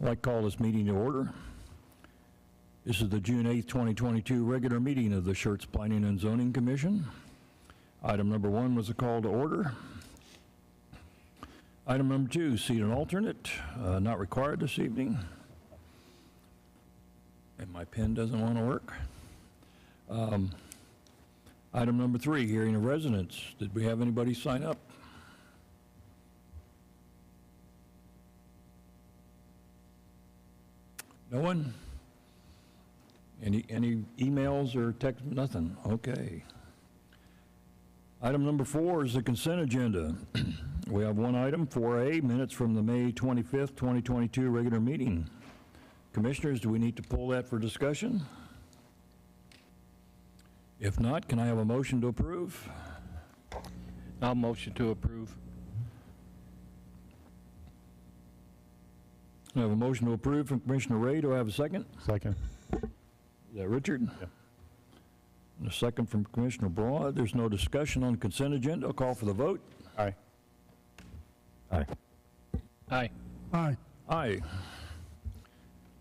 I'd like to call this meeting to order. This is the June 8th, 2022 regular meeting of the Schertz Planning and Zoning Commission. Item number 1 was a call to order. Item number 2, seat an alternate, not required this evening. And my pen doesn't want to work. Item number 3, hearing of residents. Did we have anybody sign up? No one? Any emails or text? Nothing. Okay. Item number 4 is the consent agenda. We have one item, 4A, minutes from the May 25th, 2022 regular meeting. Commissioners, do we need to pull that for discussion? If not, can I have a motion to approve? I'll motion to approve. I have a motion to approve from Commissioner Ray. Do I have a second? Second. Is that Richard? Yeah. And a second from Commissioner Broad. There's no discussion on the consent agenda. I'll call for the vote. Aye. Aye. Aye. Aye. Aye.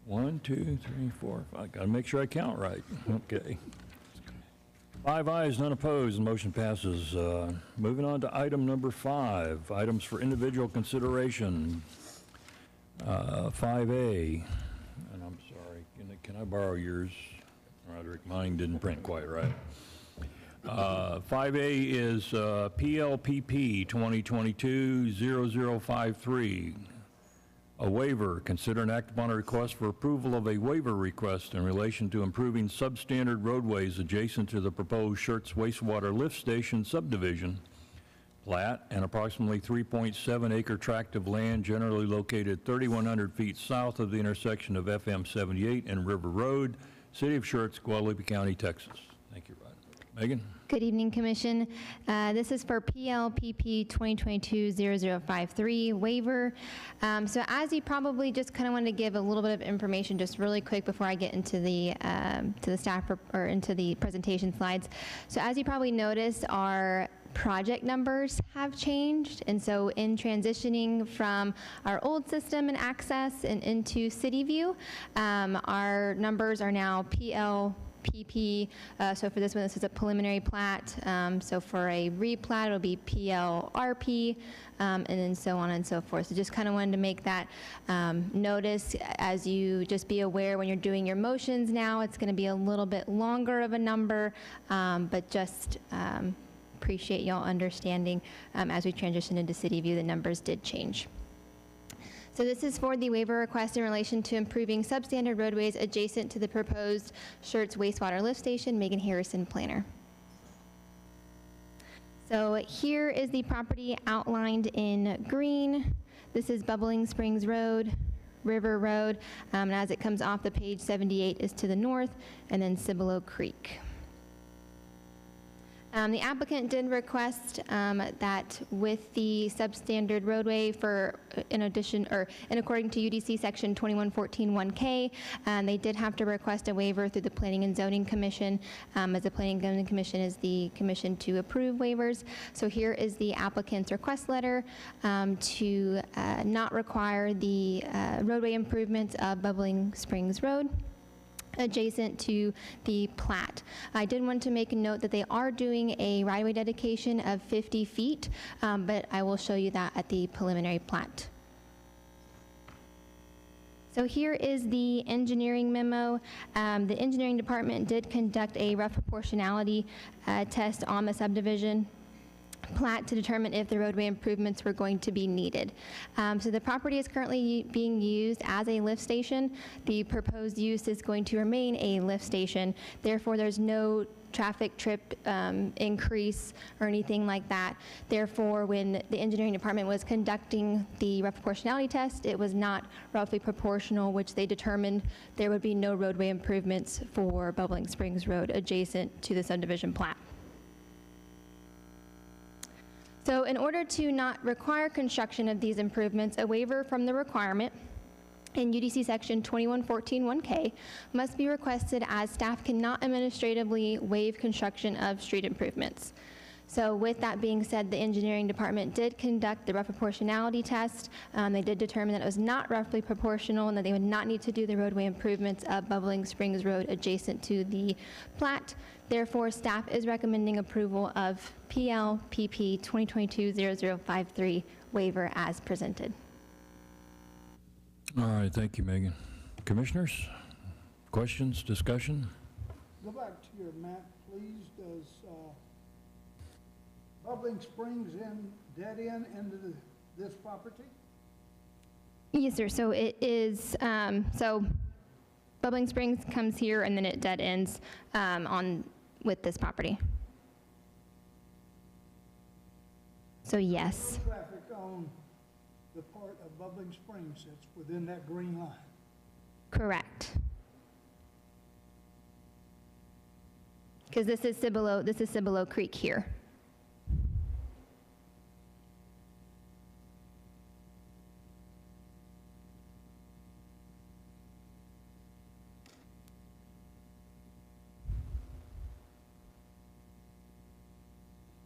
1, 2, 3, 4, 5. Got to make sure I count right. Okay. 5 ayes, none opposed, and motion passes. Moving on to item number 5, items for individual consideration. 5A, and I'm sorry, can I borrow yours, Roderick? Mine didn't print quite right. 5A is Plpp 2022-0053, a waiver. Consider and act upon a request for approval of a waiver request in relation to improving substandard roadways adjacent to the proposed Schertz wastewater lift station subdivision. Plat, an approximately 3.7 acre tract of land generally located 3,100 feet south of the intersection of FM 78 and River Road, City of Schertz, Guadalupe County, Texas. Thank you, Rod. Megan? Good evening, Commission. This is for Plpp 2022-0053 waiver. So as you probably just kind of wanted to give a little bit of information just really quick before I get into the staff or into the presentation slides. So as you probably noticed, our project numbers have changed, and so in transitioning from our old system and access and into City View, our numbers are now PLPP. So for this one, this is a preliminary plat. So for a replat, it'll be PLRP, and then so on and so forth. So just kind of wanted to make that notice as you just be aware when you're doing your motions now, it's going to be a little bit longer of a number, but just appreciate y'all understanding as we transition into City View, the numbers did change. So this is for the waiver request in relation to improving substandard roadways adjacent to the proposed Schertz wastewater lift station. Megan Harrison, planner. So here is the property outlined in green. This is Bubbling Springs Road, River Road, and as it comes off the page, 78 is to the north, and then Cibolo Creek. The applicant did request that with the substandard roadway in according to UDC section 2114-1K, they did have to request a waiver through the Planning and Zoning Commission, as the Planning and Zoning Commission is the commission to approve waivers. So here is the applicant's request letter to not require the roadway improvements of Bubbling Springs Road adjacent to the plat. I did want to make a note that they are doing a right-of-way dedication of 50 feet, but I will show you that at the preliminary plat. So here is the engineering memo. The engineering department did conduct a rough proportionality test on the subdivision plat to determine if the roadway improvements were going to be needed. So the property is currently being used as a lift station. The proposed use is going to remain a lift station. Therefore, there's no traffic trip increase or anything like that. Therefore, when the engineering department was conducting the rough proportionality test, it was not roughly proportional, which they determined there would be no roadway improvements for Bubbling Springs Road adjacent to the subdivision plat. So in order to not require construction of these improvements, a waiver from the requirement in UDC section 2114-1K must be requested, as staff cannot administratively waive construction of street improvements. So with that being said, the engineering department did conduct the rough proportionality test. They did determine that it was not roughly proportional and that they would not need to do the roadway improvements of Bubbling Springs Road adjacent to the plat. Therefore, staff is recommending approval of PLPP 2022-0053 waiver as presented. All right, thank you, Megan. Commissioners, questions, discussion? Go back to your map, please. Does Bubbling Springs dead end into this property? Yes, sir. So it is, so Bubbling Springs comes here and then it dead ends with this property. So yes. No traffic on the part of Bubbling Springs that's within that green line. Correct. Because this is Cibolo Creek here.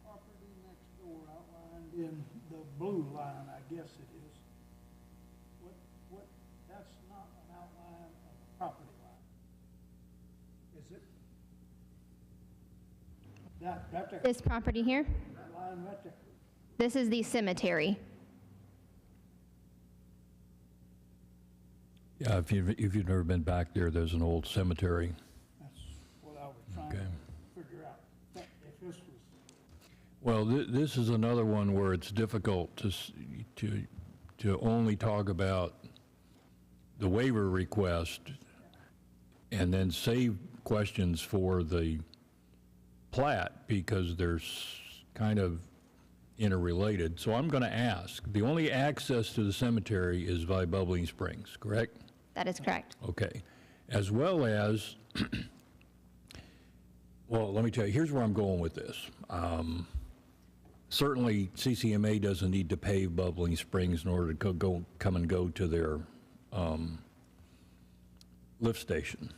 Property next door outlined in the blue line, I guess it is. That's not an outline of the property line. Is it? That there, This property here, that line right there. this is the cemetery. Yeah, if you've never been back there, there's an old cemetery. That's what I was trying Okay. to figure out. If this was, Well, this is another one where it's difficult to only talk about the waiver request and then save questions for the plat because they're kind of interrelated. So I'm going to ask, the only access to the cemetery is by Bubbling Springs, correct? That is correct. Okay. As well as, well, let me tell you, here's where I'm going with this. Certainly, CCMA doesn't need to pave Bubbling Springs in order to come and go to their lift station.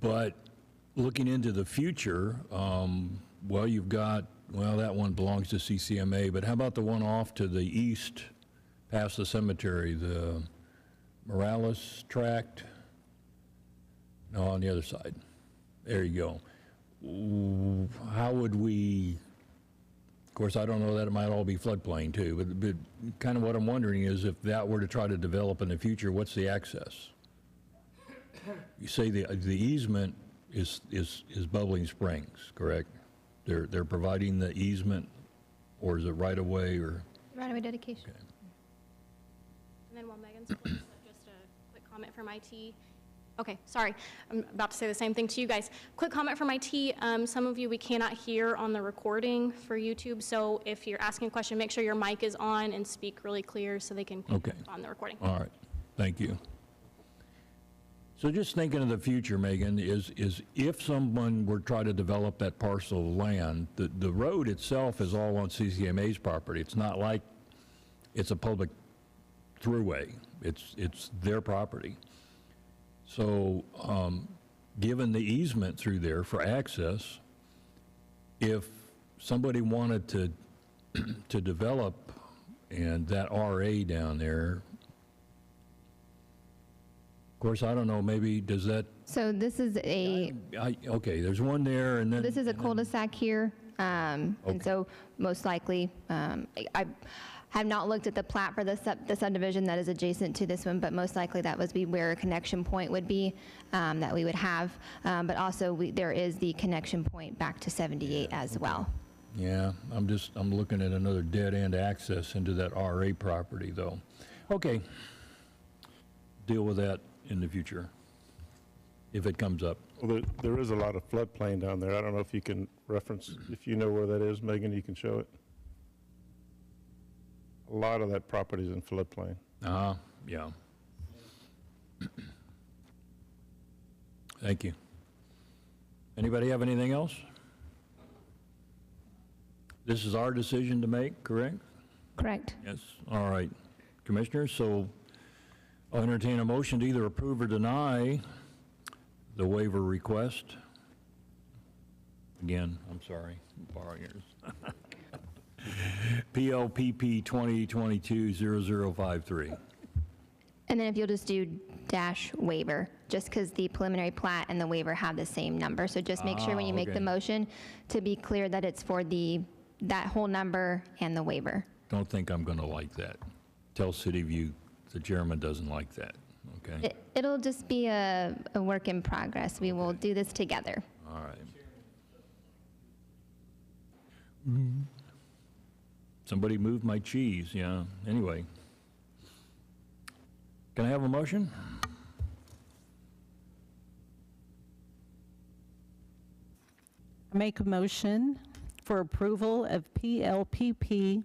But looking into the future, well, you've got, well, that one belongs to CCMA, but how about the one off to the east past the cemetery, the Morales tract? No, on the other side. There you go. How would we, of course, I don't know that it might all be floodplain too, but kind of what I'm wondering is if that were to try to develop in the future, what's the access? You say the easement is Bubbling Springs, correct? They're providing the easement, or is it right of way, or? Right-of-way dedication. Okay. And then while Megan's pulling this up, just a quick comment from IT. Okay, sorry, I'm about to say the same thing to you guys. Quick comment from IT. Some of you we cannot hear on the recording for YouTube, so if you're asking a question, make sure your mic is on and speak really clear so they can pick Okay. up on the recording. All right, thank you. So just thinking of the future, Megan, is if someone were to try to develop that parcel of land, the road itself is all on CCMA's property. It's not like it's a public throughway. It's their property. So given the easement through there for access, if somebody wanted to develop and that RA down there, of course, I don't know, maybe does that, So this is okay, there's one there and then. this is a cul-de-sac here. And Okay. so most likely, I have not looked at the plat for the subdivision that is adjacent to this one, but most likely that would be where a connection point would be that we would have. But also there is the connection point back to 78 as well. Yeah, I'm looking at another dead-end access into that RA property, though. Okay. Deal with that in the future, if it comes up. Well, there is a lot of floodplain down there. I don't know if you can reference, if you know where that is, Megan, you can show it. A lot of that property is in floodplain. Yeah. Thank you. Anybody have anything else? This is our decision to make, correct? Correct. Yes. All right. Commissioners, so I'll entertain a motion to either approve or deny the waiver request. Again, I'm sorry, borrow yours. PLPP 2022-0053. And then if you'll just do dash waiver, just because the preliminary plat and the waiver have the same number. So just make sure when you make okay. the motion to be clear that it's for that whole number and the waiver. Don't think I'm going to like that. Tell City View the chairman doesn't like that, okay? It'll just be a work in progress. We will do this together. All right. Somebody moved my cheese, yeah. Anyway. Can I have a motion? I make a motion for approval of PLPP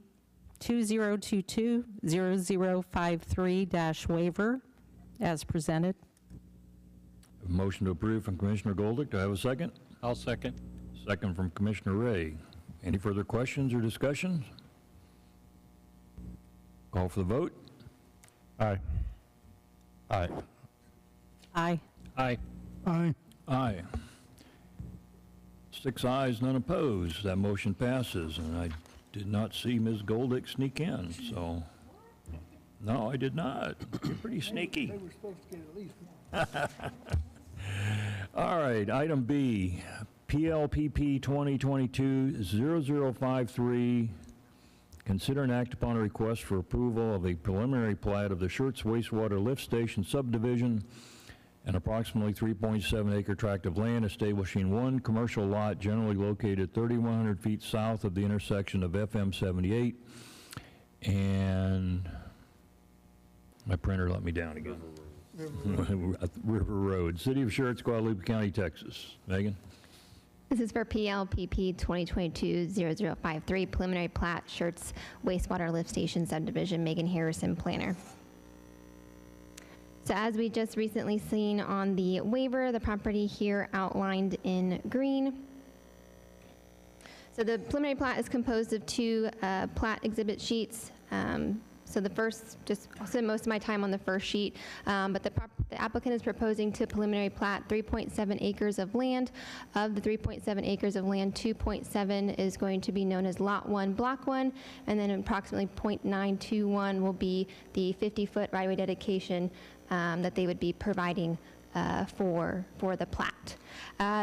2022-0053- as presented. A motion to approve from Commissioner Goldick. Do I have a second? I'll second. Second from Commissioner Ray. Any further questions or discussions? Call for the vote. Aye. Aye. Aye. Aye. Aye. Aye. 6 ayes, none opposed. That motion passes, and I did not see Ms. Goldick sneak in, so. No, I did not. You're pretty sneaky. They were supposed to get at least one. All right, item B, PLPP 2022-0053. Consider and act upon a request for approval of a preliminary plat of the Schertz wastewater lift station subdivision, an approximately 3.7 acre tract of land establishing one commercial lot generally located 3,100 feet south of the intersection of FM 78 and my printer let me down again. River Road, City of Schertz, Guadalupe County, Texas. Megan? This is for PLPP 2022-0053, preliminary plat, Schertz wastewater lift station subdivision, Megan Harrison, planner. So as we just recently seen on the waiver, the property here outlined in green. So the preliminary plat is composed of two plat exhibit sheets. So the first, I'll spend most of my time on the first sheet, but the applicant is proposing to preliminary plat 3.7 acres of land. Of the 3.7 acres of land, 2.7 is going to be known as Lot 1, Block 1, and then approximately 0.921 will be the 50-foot right-of-way dedication that they would be providing for the plat.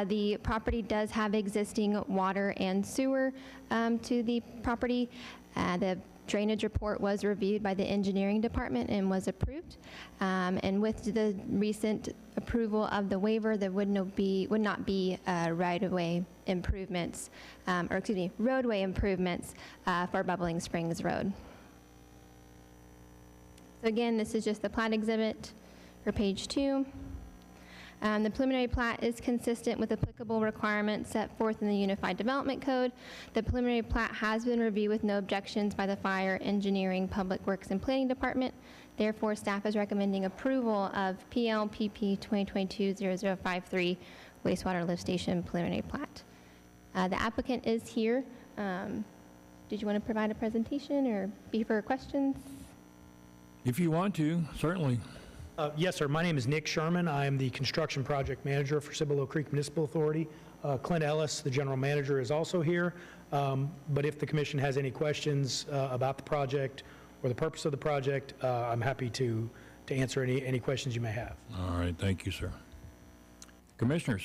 The property does have existing water and sewer to the property. The drainage report was reviewed by the engineering department and was approved. And with the recent approval of the waiver, there would not be right-of-way improvements, roadway improvements for Bubbling Springs Road. So again, this is just the plat exhibit for page 2. The preliminary plat is consistent with applicable requirements set forth in the Unified Development Code. The preliminary plat has been reviewed with no objections by the Fire, Engineering, Public Works, and Planning Department. Therefore, staff is recommending approval of PLPP 2022-0053 wastewater lift station preliminary plat. The applicant is here. Did you want to provide a presentation or be for questions? If you want to, certainly. Yes, sir. My name is Nick Sherman. I am the construction project manager for Cibolo Creek Municipal Authority. Clint Ellis, the general manager, is also here. But if the commission has any questions about the project or the purpose of the project, I'm happy to answer any questions you may have. All right, thank you, sir. Commissioners?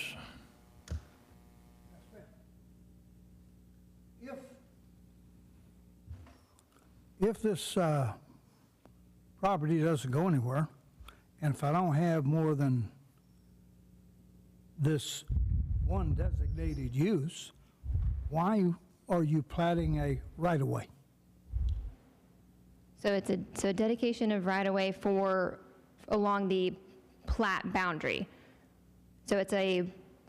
If this property doesn't go anywhere, and if I don't have more than this one designated use, why are you platting a right-of-way? So it's a dedication of right-of-way along the plat boundary. So it's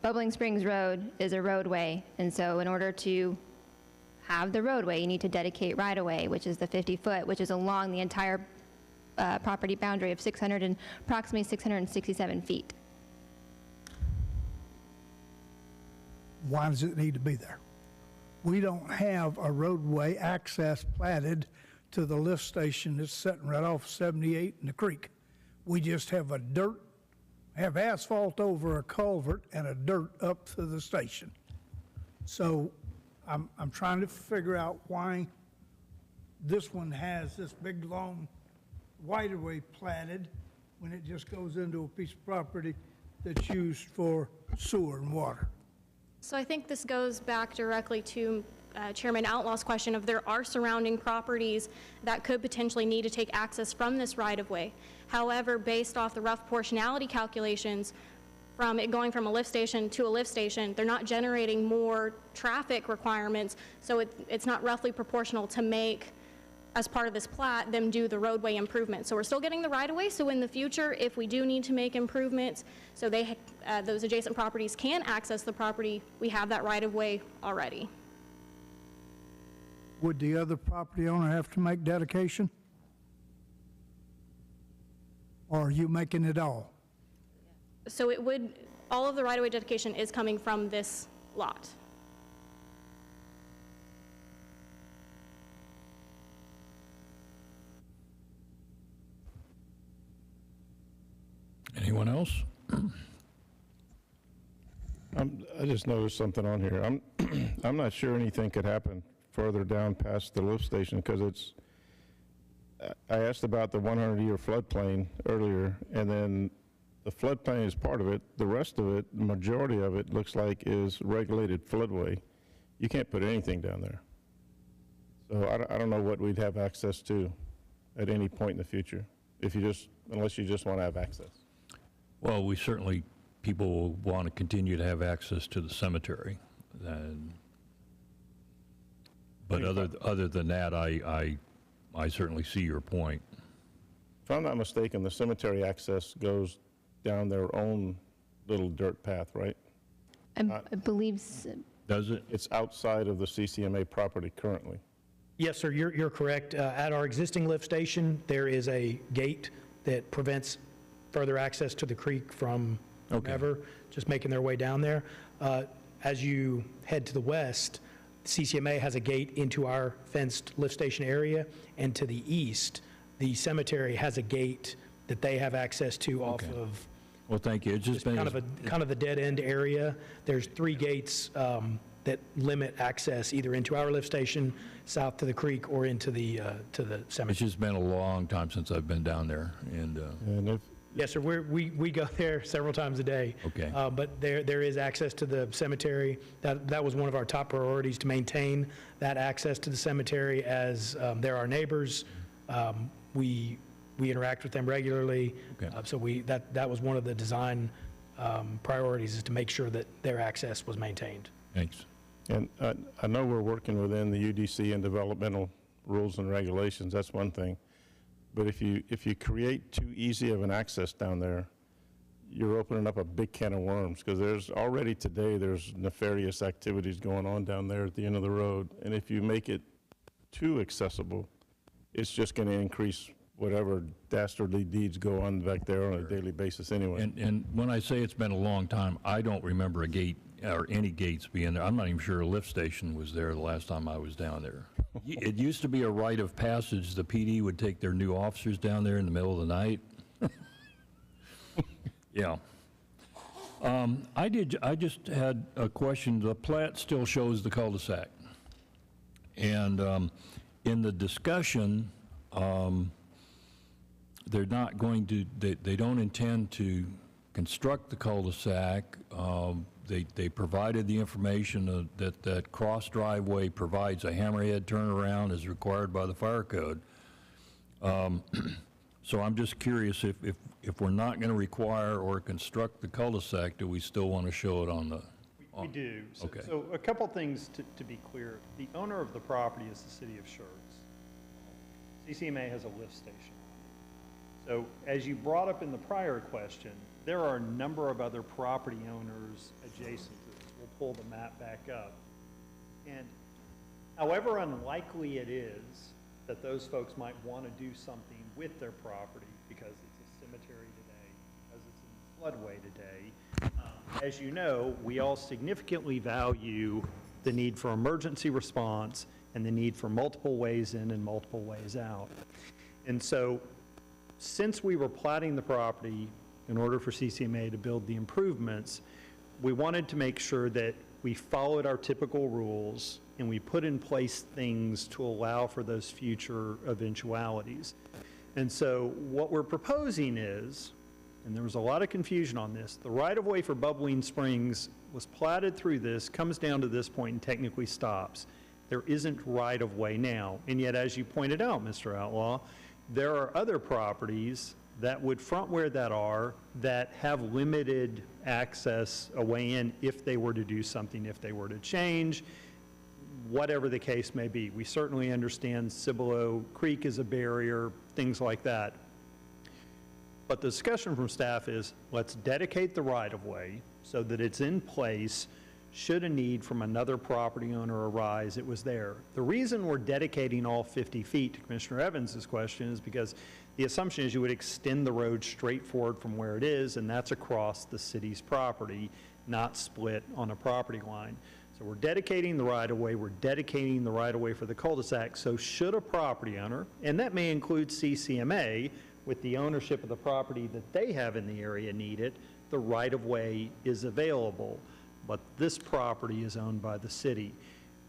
Bubbling Springs Road is a roadway, and so in order to have the roadway, you need to dedicate right-of-way, which is the 50-foot, which is along the entire property boundary of approximately 667 feet. Why does it need to be there? We don't have a roadway access platted to the lift station that's sitting right off 78 in the creek. We just have asphalt over a culvert and a dirt up to the station. So I'm trying to figure out why this one has this big, long right-of-way platted when it just goes into a piece of property that's used for sewer and water. So I think this goes back directly to Chairman Outlaw's question of there are surrounding properties that could potentially need to take access from this right-of-way. However, based off the rough proportionality calculations, from it going from a lift station to a lift station, they're not generating more traffic requirements, so it's not roughly proportional to make, as part of this plat, them do the roadway improvements. So we're still getting the right-of-way, so in the future, if we do need to make improvements, so those adjacent properties can access the property, we have that right-of-way already. Would the other property owner have to make dedication? Or are you making it all? So it would, all of the right-of-way dedication is coming from this lot. Anyone else? I just noticed something on here. I'm not sure anything could happen further down past the lift station, because I asked about the 100-year floodplain earlier, and then the floodplain is part of it. The rest of it, the majority of it, looks like is regulated floodway. You can't put anything down there. So I don't know what we'd have access to at any point in the future, unless you just want to have access. Well, we certainly, people will want to continue to have access to the cemetery. But other than that, I certainly see your point. If I'm not mistaken, the cemetery access goes down their own little dirt path, right? I believe so. Does it? It's outside of the CCMA property currently. Yes, sir, you're correct. At our existing lift station, there is a gate that prevents further access to the creek from whomever just making their way down there. As you head to the west, CCMA has a gate into our fenced lift station area, and to the east, the cemetery has a gate that they have access to off of. Well, thank you. It's just been kind of a dead-end area. There's 3 gates that limit access either into our lift station, south to the creek, or into the cemetery. It's just been a long time since I've been down there, and Yes, sir. We go there several times a day. Okay. But there is access to the cemetery. That was one of our top priorities, to maintain that access to the cemetery, as they're our neighbors. We interact with them regularly. Okay. So that was one of the design priorities, is to make sure that their access was maintained. thanks. And I know we're working within the UDC and developmental rules and regulations, that's one thing. But if you create too easy of an access down there, you're opening up a big can of worms, because there's nefarious activities going on down there at the end of the road. And if you make it too accessible, it's just going to increase whatever dastardly deeds go on back there on a daily basis anyway. And when I say it's been a long time, I don't remember a gate or any gates being there. I'm not even sure a lift station was there the last time I was down there. It used to be a rite of passage. The PD would take their new officers down there in the middle of the night. Yeah. I just had a question. The plat still shows the cul-de-sac. And in the discussion, they're not going to, they don't intend to construct the cul-de-sac. They provided the information that cross driveway provides a hammerhead turnaround as required by the fire code. So I'm just curious, if we're not going to require or construct the cul-de-sac, do we still want to show it on the? We do. So, Okay. so a couple things to be clear. The owner of the property is the city of Schertz. CCMA has a lift station. So as you brought up in the prior question, there are a number of other property owners adjacent to this. We'll pull the map back up. And however unlikely it is that those folks might want to do something with their property because it's a cemetery today, because it's in floodway today, as you know, we all significantly value the need for emergency response and the need for multiple ways in and multiple ways out. And so since we were platting the property in order for CCMA to build the improvements, we wanted to make sure that we followed our typical rules, and we put in place things to allow for those future eventualities. And so what we're proposing is, and there was a lot of confusion on this, the right-of-way for Bubbling Springs was platted through this, comes down to this point, and technically stops. There isn't right-of-way now. And yet, as you pointed out, Mr. Outlaw, there are other properties that would front where that are that have limited access a way in if they were to do something, if they were to change, whatever the case may be. We certainly understand Cibolo Creek is a barrier, things like that. But the discussion from staff is, let's dedicate the right-of-way so that it's in place. Should a need from another property owner arise, it was there. The reason we're dedicating all 50 feet to Commissioner Evans's question is because the assumption is you would extend the road straight forward from where it is, and that's across the city's property, not split on a property line. So we're dedicating the right-of-way, we're dedicating the right-of-way for the cul-de-sac, so should a property owner, and that may include CCMA, with the ownership of the property that they have in the area need it, the right-of-way is available. But this property is owned by the city.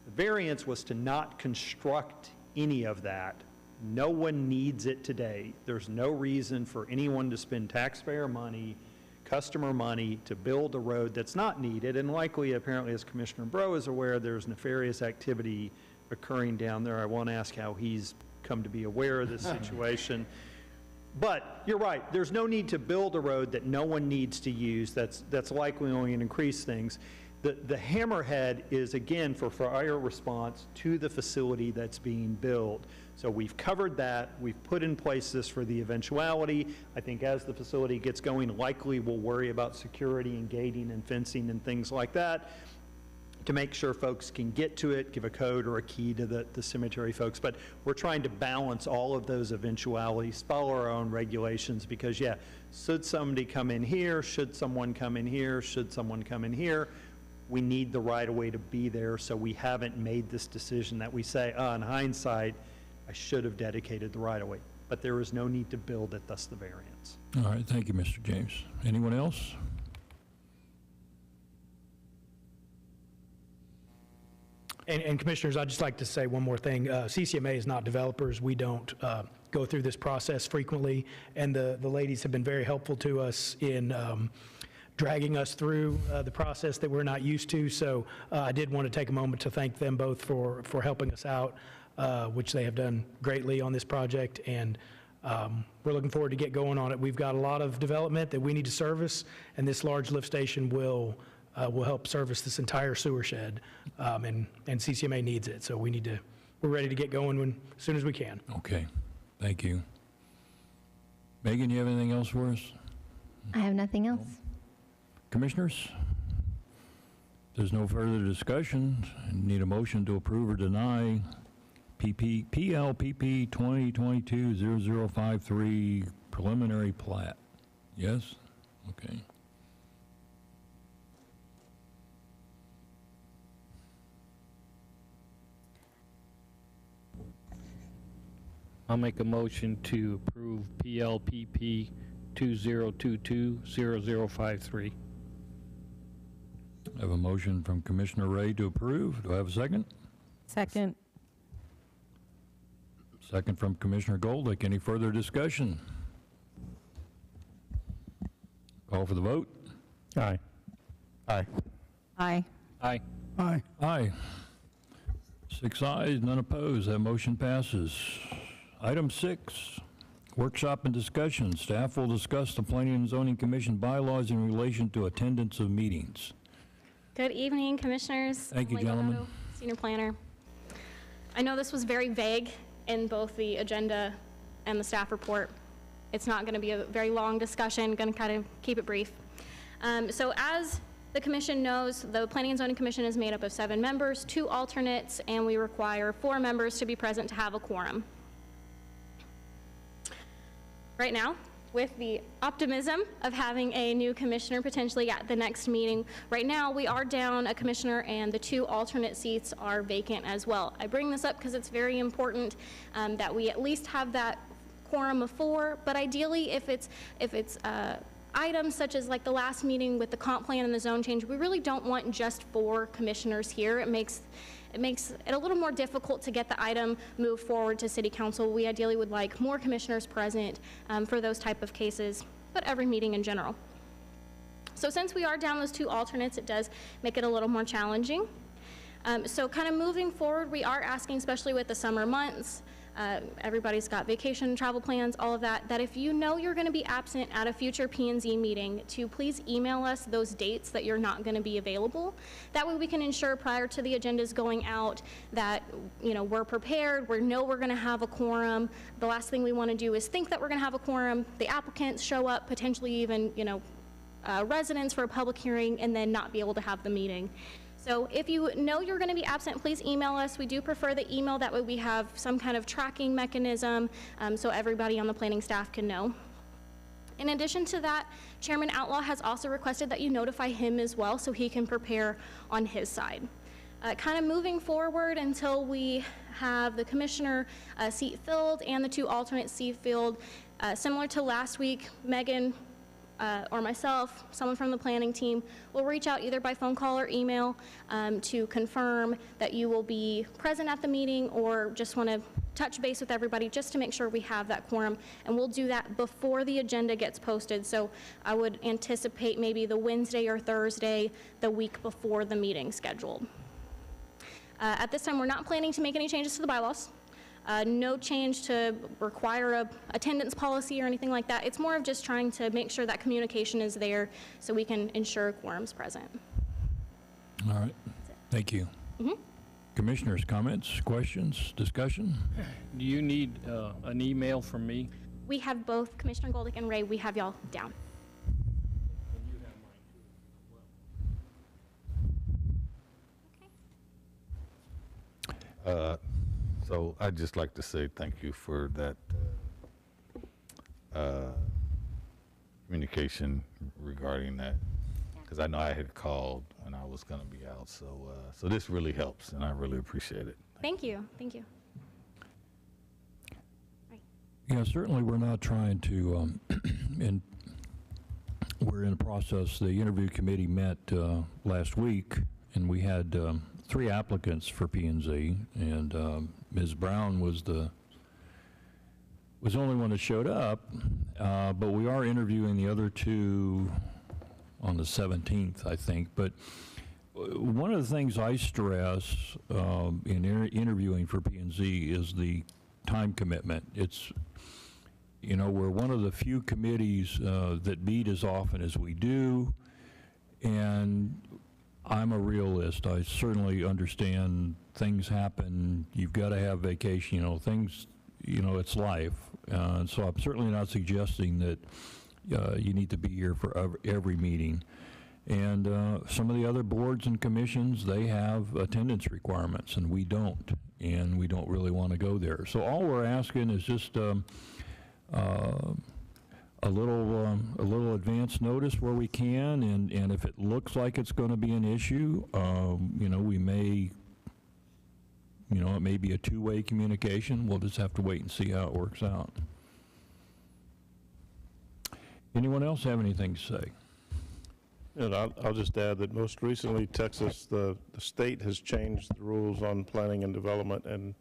The variance was to not construct any of that. No one needs it today. There's no reason for anyone to spend taxpayer money, customer money, to build a road that's not needed, and likely, apparently, as Commissioner Breaux is aware, there's nefarious activity occurring down there. I won't ask how he's come to be aware of this situation. But you're right, there's no need to build a road that no one needs to use that's likely only going to increase things. The hammerhead is, again, for fire response to the facility that's being built. So we've covered that. We've put in place this for the eventuality. I think as the facility gets going, likely we'll worry about security and gating and fencing and things like that to make sure folks can get to it, give a code or a key to the cemetery folks. But we're trying to balance all of those eventualities, follow our own regulations, because, yeah, should somebody come in here, should someone come in here, should someone come in here, we need the right-of-way to be there, so we haven't made this decision that we say, in hindsight, I should have dedicated the right-of-way. But there is no need to build it, thus the variance. All right, thank you, Mr. James. Anyone else? And Commissioners, I'd just like to say one more thing. CCMA is not developers. We don't go through this process frequently, and the ladies have been very helpful to us in dragging us through the process that we're not used to. So I did want to take a moment to thank them both for helping us out, which they have done greatly on this project, and we're looking forward to get going on it. We've got a lot of development that we need to service, and this large lift station will help service this entire sewer shed, and CCMA needs it. So we're ready to get going as soon as we can. Okay, thank you. Megan, you have anything else for us? I have nothing else. Commissioners? There's no further discussion. I need a motion to approve or deny PLPP 2022-0053 preliminary plat. Yes? Okay. I'll make a motion to approve PLPP 2022-0053. I have a motion from Commissioner Ray to approve. Do I have a second? Second. Second from Commissioner Goldick. Any further discussion? Call for the vote. Aye. Aye. Aye. Aye. Aye. Aye. 6 ayes, none opposed. That motion passes. Item 6, workshop and discussion. Staff will discuss the Planning and Zoning Commission bylaws in relation to attendance of meetings. Good evening, Commissioners. Thank you, Emily gentlemen. Delgado, Senior Planner. I know this was very vague in both the agenda and the staff report. It's not going to be a very long discussion, going to kind of keep it brief. So as the commission knows, the Planning and Zoning Commission is made up of 7 members, 2 alternates, and we require 4 members to be present to have a quorum. Right now, with the optimism of having a new commissioner potentially at the next meeting, right now we are down a commissioner and the 2 alternate seats are vacant as well. I bring this up because it's very important that we at least have that quorum of 4, but ideally if it's items such as like the last meeting with the comp plan and the zone change, we really don't want just 4 commissioners here. It makes it a little more difficult to get the item moved forward to city council. We ideally would like more commissioners present for those type of cases, but every meeting in general. So since we are down those 2 alternates, it does make it a little more challenging. So kind of moving forward, we are asking, especially with the summer months, everybody's got vacation, travel plans, all of that, that if you know you're going to be absent at a future P&Z meeting, to please email us those dates that you're not going to be available. That way we can ensure prior to the agendas going out that, you know, we're prepared, we know we're going to have a quorum. The last thing we want to do is think that we're going to have a quorum, the applicants show up, potentially even, you know, residents for a public hearing, and then not be able to have the meeting. So if you know you're going to be absent, please email us. We do prefer the email. That way we have some kind of tracking mechanism so everybody on the planning staff can know. In addition to that, Chairman Outlaw has also requested that you notify him as well so he can prepare on his side. Kind of moving forward until we have the commissioner seat filled and the 2 alternate seat filled. Similar to last week, Megan or myself, someone from the planning team, will reach out either by phone call or email to confirm that you will be present at the meeting, or just want to touch base with everybody just to make sure we have that quorum. And we'll do that before the agenda gets posted. So I would anticipate maybe the Wednesday or Thursday, the week before the meeting scheduled. At this time, we're not planning to make any changes to the bylaws. No change to require a attendance policy or anything like that. It's more of just trying to make sure that communication is there so we can ensure quorum's present. All right, thank you. Commissioners, comments, questions, discussion? Do you need an email from me? We have both Commissioner Goldick and Ray. We have y'all down. So I'd just like to say thank you for that communication regarding that, because I know I had called when I was going to be out. So so this really helps, and I really appreciate it. Thank you. Thank you. Yeah, certainly we're not trying to, and we're in the process. The interview committee met last week, and we had 3 applicants for P&Z, and Ms. Brown was the only one that showed up, but we are interviewing the other 2 on the 17th, I think. But one of the things I stress in interviewing for P&Z is the time commitment. It's, you know, we're one of the few committees that meet as often as we do, and I'm a realist. I certainly understand things happen. You've got to have vacation, you know, things, you know, it's life. And so I'm certainly not suggesting that you need to be here for every meeting. And some of the other boards and commissions, they have attendance requirements, and we don't. And we don't really want to go there. So all we're asking is just a little advance notice where we can, and if it looks like it's going to be an issue, you know, we may, you know, it may be a 2-way communication. We'll just have to wait and see how it works out. Anyone else have anything to say? And I'll just add that most recently, Texas, the state has changed the rules on planning and development, and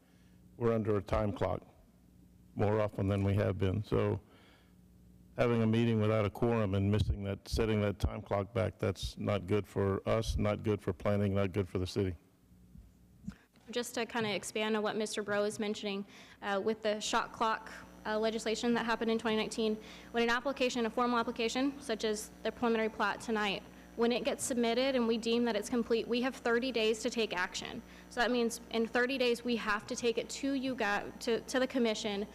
we're under a time clock more often than we have been. So having a meeting without a quorum and missing that, setting that time clock back, that's not good for us, not good for planning, not good for the city. Just to kind of expand on what Mr. Bro is mentioning, with the shot clock legislation that happened in 2019, when an application, a formal application, such as the preliminary plat tonight, when it gets submitted and we deem that it's complete, we have 30 days to take action. So that means in 30 days, we have to take it to you guys, to the commission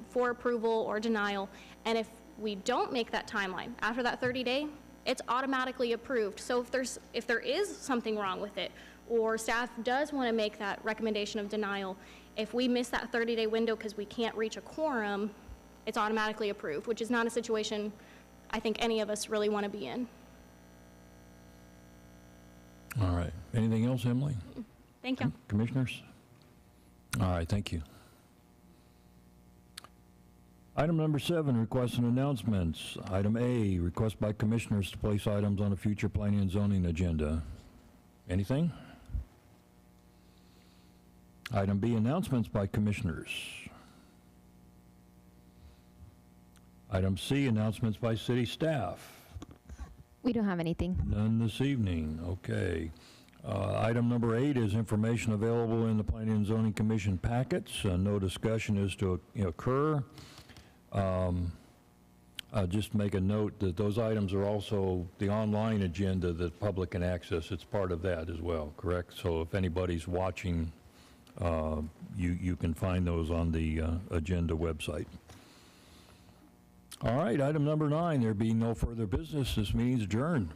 for approval or denial. And if we don't make that timeline after that 30-day, it's automatically approved. So if there is something wrong with it, or staff does want to make that recommendation of denial, if we miss that 30-day window because we can't reach a quorum, it's automatically approved, which is not a situation I think any of us really want to be in. All right. Anything else, Emily? Thank you. Commissioners? All right, thank you. Item number 7, requests and announcements. Item A, request by commissioners to place items on a future planning and zoning agenda. Anything? Item B, announcements by commissioners. Item C, announcements by city staff. We don't have anything. None this evening, okay. Item number 8 is information available in the Planning and Zoning Commission packets. No discussion is to occur. Just make a note that those items are also the online agenda that public can access. It's part of that as well, correct? So if anybody's watching, you can find those on the agenda website. All right, item number 9, there being no further business, this meeting's adjourned.